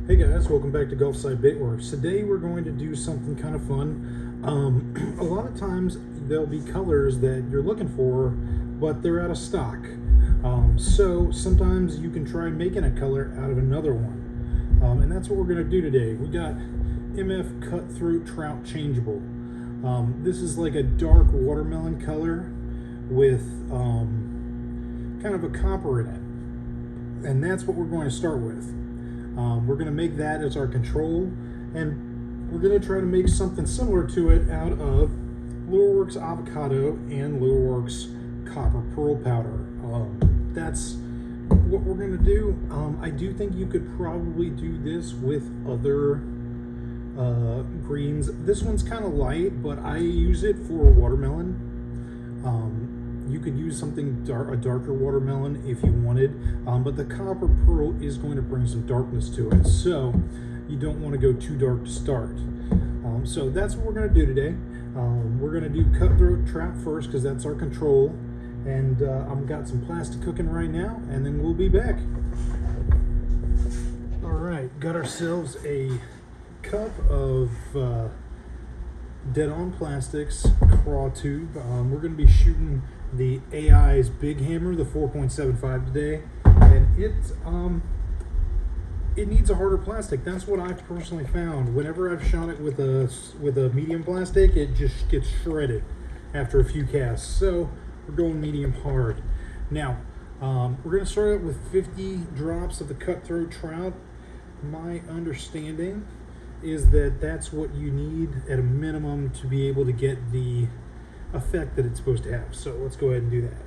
Hey guys, welcome back to Gulfside Baitworks. Today we're going to do something kind of fun. A lot of times there'll be colors that you're looking for, but they're out of stock. So sometimes you can try making a color out of another one. And that's what we're going to do today. We got MF Cutthroat Trout Changeable. This is like a dark watermelon color with kind of a copper in it. And that's what we're going to start with. We're going to make that as our control, and we're going to try to make something similar to it out of Lureworks Avocado and Lureworks Copper Pearl Powder. That's what we're going to do. I do think you could probably do this with other greens. This one's kind of light, but I use it for watermelon. You could use something a darker watermelon if you wanted, but the copper pearl is going to bring some darkness to it, so you don't want to go too dark to start. So that's what we're going to do today. We're going to do cutthroat trout first because that's our control, and I've got some plastic cooking right now, and then we'll be back. All right, got ourselves a cup of dead-on plastics craw tube. We're going to be shooting the AI's Big Hammer, the 4.75 today, and it needs a harder plastic. That's what I've personally found. Whenever I've shot it with a medium plastic, it just gets shredded after a few casts. So we're going medium hard. Now we're going to start out with 50 drops of the cutthroat trout. My understanding is that that's what you need at a minimum to be able to get the effect that it's supposed to have. So let's go ahead and do that.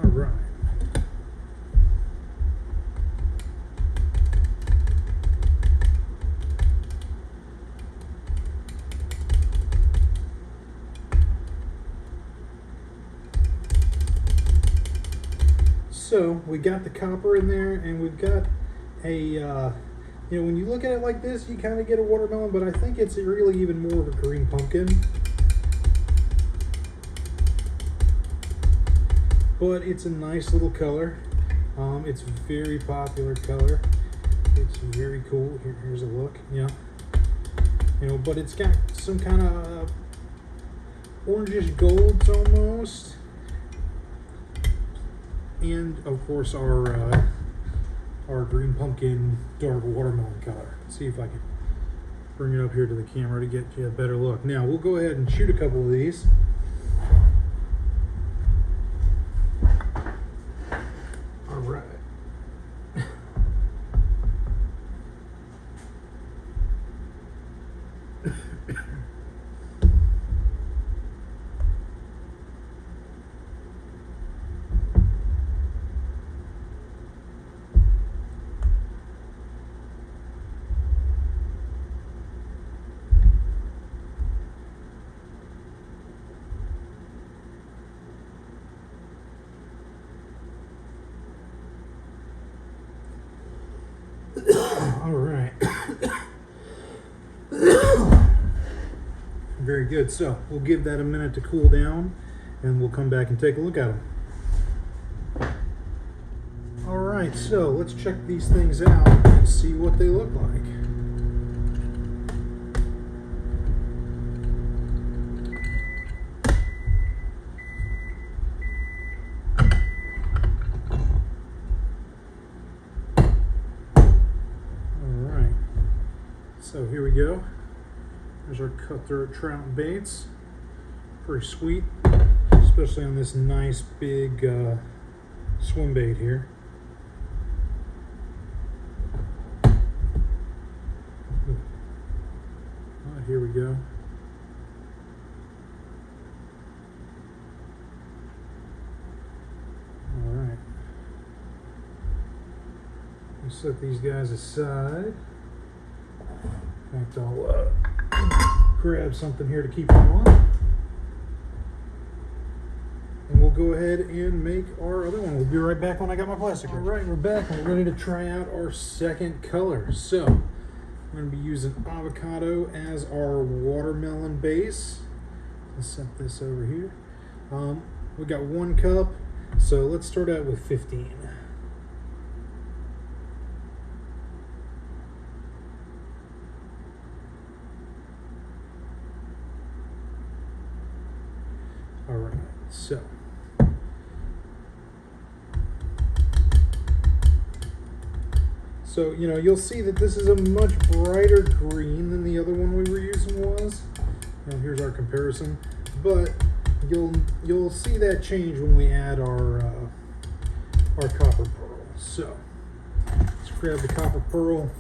All right. So we got the copper in there, and we've got a, when you look at it like this, you kind of get a watermelon, but I think it's really even more of a green pumpkin. But it's a nice little color. It's a very popular color. It's very cool. Here's a look. Yeah. But it's got some kind of orangish golds almost. And of course our green pumpkin dark watermelon color. Let's see if I can bring it up here to the camera to get you a better look. Now we'll go ahead and shoot a couple of these. All right. All right. Very good. So we'll give that a minute to cool down, and we'll come back and take a look at them. All right, so let's check these things out and see what they look like. So here we go. There's our cutthroat trout baits. Pretty sweet, especially on this nice big swim bait here. Here we go. All right. We'll set these guys aside. In fact, I'll grab something here to keep them on. And we'll go ahead and make our other one. We'll be right back when I got my plastic. All right, we're back and we're ready to try out our second color. So we're going to be using avocado as our watermelon base. Let's set this over here. We got 1 cup, so let's start out with 15. All right, so you know, you'll see that this is a much brighter green than the other one we were using was. Now here's our comparison, but you'll see that change when we add our copper pearl. So let's grab the copper pearl.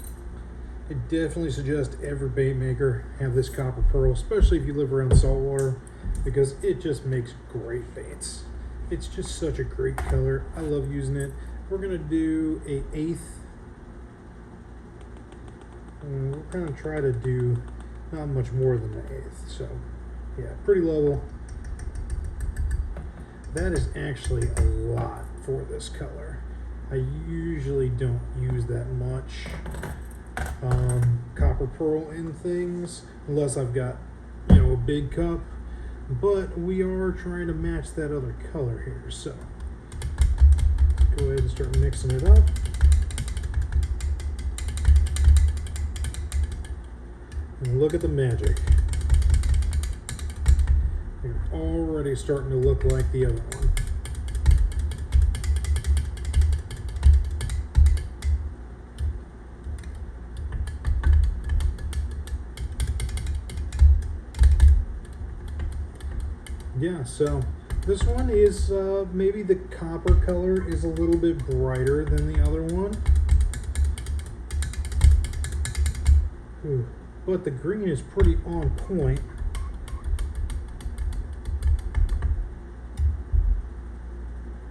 I definitely suggest every bait maker have this copper pearl, especially if you live around saltwater, because it just makes great baits. It's just such a great color. I love using it. We're gonna do an 1/8. We're gonna try to do not much more than an 1/8. So yeah, pretty level. That is actually a lot for this color. I usually don't use that much copper pearl in things unless I've got, you know, a big cup, but we are trying to match that other color here. So go ahead and start mixing it up. And look at the magic. You're already starting to look like the other one. Yeah, so this one is maybe the copper color is a little bit brighter than the other one. Ooh, but the green is pretty on point.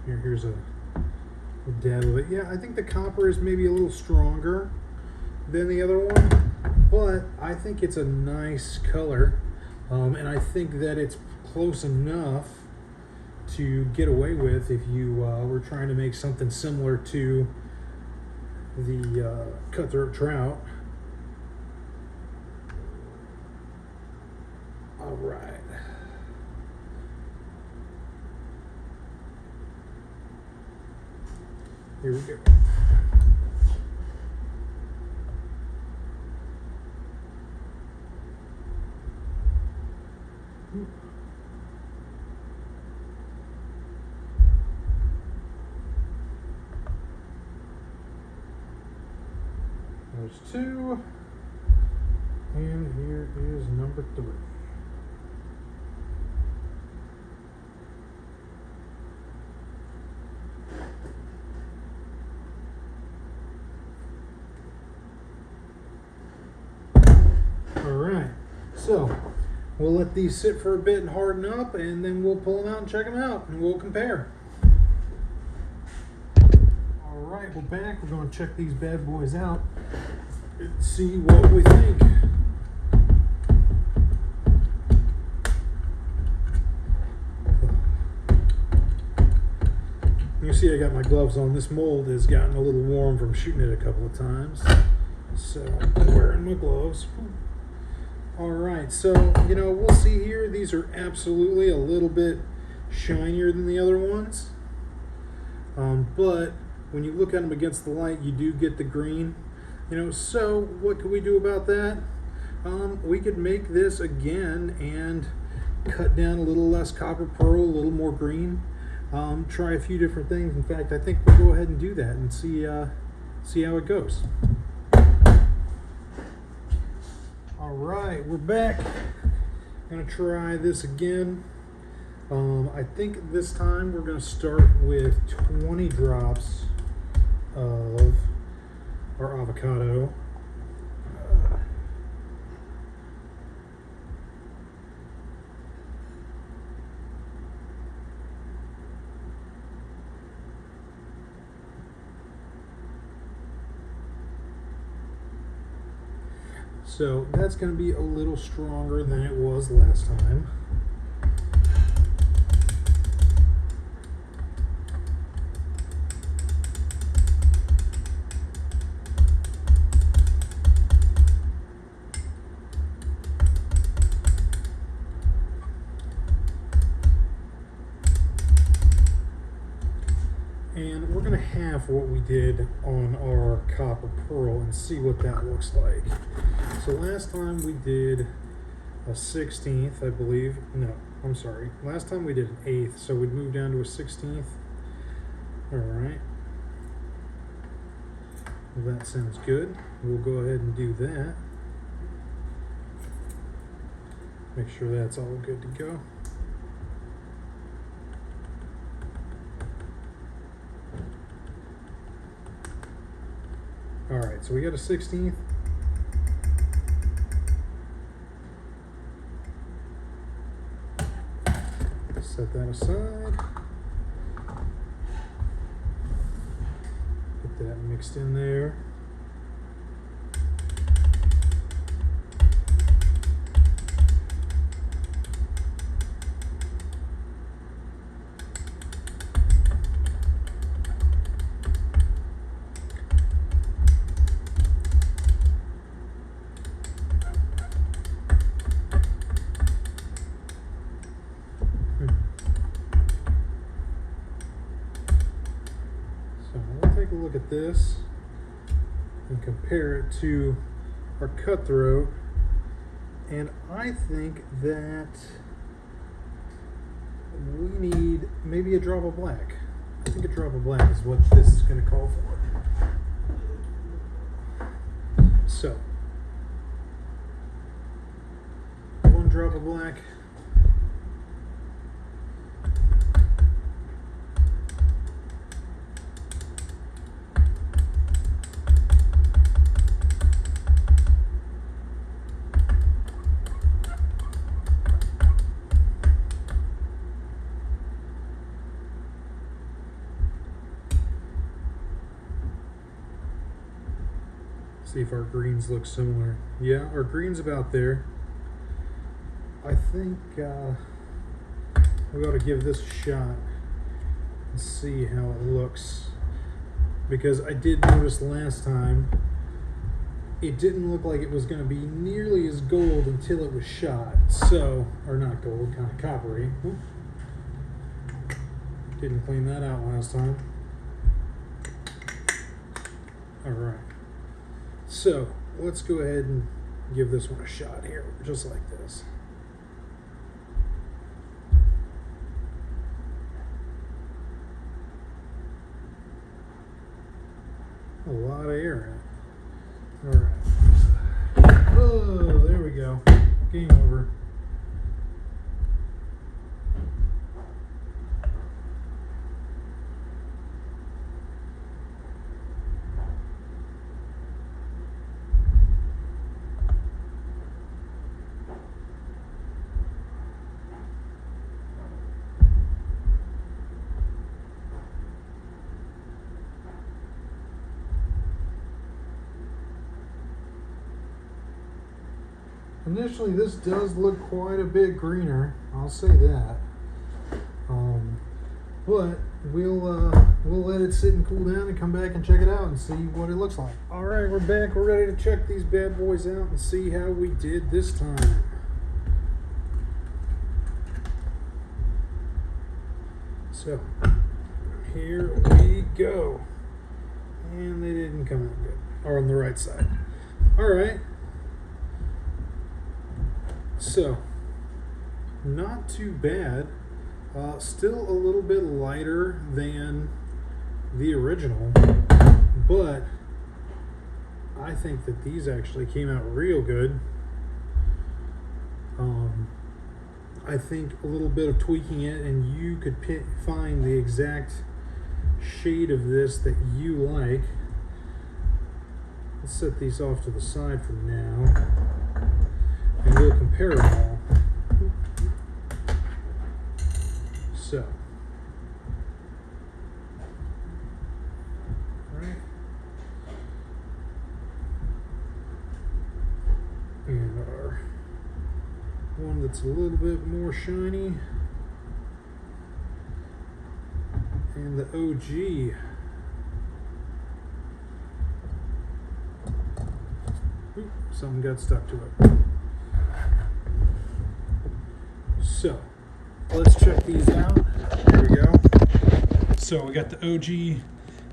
Here's a dab of it. Yeah, I think the copper is maybe a little stronger than the other one, but I think it's a nice color, and I think that it's close enough to get away with if you were trying to make something similar to the cutthroat trout. All right. Here we go. There's 2, and here is number 3. All right, so we'll let these sit for a bit and harden up, and then we'll pull them out and check them out, and we'll compare. All right, we're back. We're going to check these bad boys out and see what we think. You see I got my gloves on. This mold has gotten a little warm from shooting it a couple of times, so I'm wearing my gloves. All right, so, you know, we'll see here. These are absolutely a little bit shinier than the other ones, but when you look at them against the light, you do get the green. You know, so what could we do about that? We could make this again and cut down a little less copper pearl, a little more green. Try a few different things. In fact, I think we'll go ahead and do that and see how it goes. All right, we're back. I'm gonna try this again. I think this time we're gonna start with 20 drops of our avocado. So that's going to be a little stronger than it was last time. And we're going to half what we did on our copper pearl and see what that looks like. So last time we did a 16th, I believe. No, I'm sorry. Last time we did an 1/8, so we'd move down to a 16th. All right. Well, that sounds good. We'll go ahead and do that. Make sure that's all good to go. All right, so we got a 16th. Set that aside. Get that mixed in there. Take a look at this and compare it to our Cutthroat, and I think that we need maybe a drop of black. I think a drop of black is what this is going to call for. So, 1 drop of black. See if our greens look similar. Yeah, our green's about there. I think we ought to give this a shot and see how it looks, because I did notice last time it didn't look like it was going to be nearly as gold until it was shot. So, or not gold, kind of coppery. Oop. Didn't clean that out last time. All right. So let's go ahead and give this one a shot here, just like this. A lot of air in it. All right. Oh, there we go. Game over. Initially, this does look quite a bit greener. I'll say that. But we'll let it sit and cool down and come back and check it out and see what it looks like. All right, we're back. We're ready to check these bad boys out and see how we did this time. So here we go. And they didn't come out good. Or on the right side. All right. So, not too bad. Still a little bit lighter than the original, but I think that these actually came out real good. I think a little bit of tweaking it and you could find the exact shade of this that you like. Let's set these off to the side for now. And we'll compare them all. So, right, and our one that's a little bit more shiny, and the OG. Oop, something got stuck to it. So, let's check these out. Here we go. So So we got the OG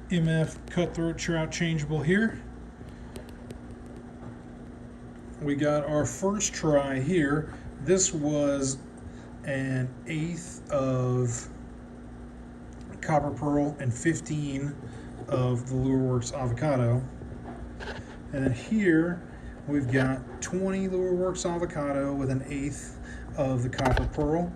MF Cutthroat Trout changeable here. We got our first try here. This was an 1/8 of copper pearl and 15 of the Lureworks avocado. And then here we've got 20 Lureworks avocado with an 1/8 of the copper pearl.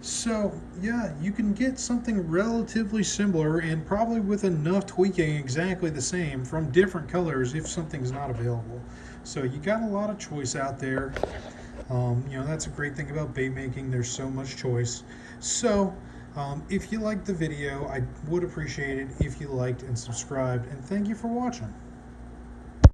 So yeah, you can get something relatively similar and probably with enough tweaking exactly the same from different colors if something's not available. So you got a lot of choice out there. You know, that's a great thing about bait making. There's so much choice. So if you liked the video, I would appreciate it if you liked and subscribed, and thank you for watching.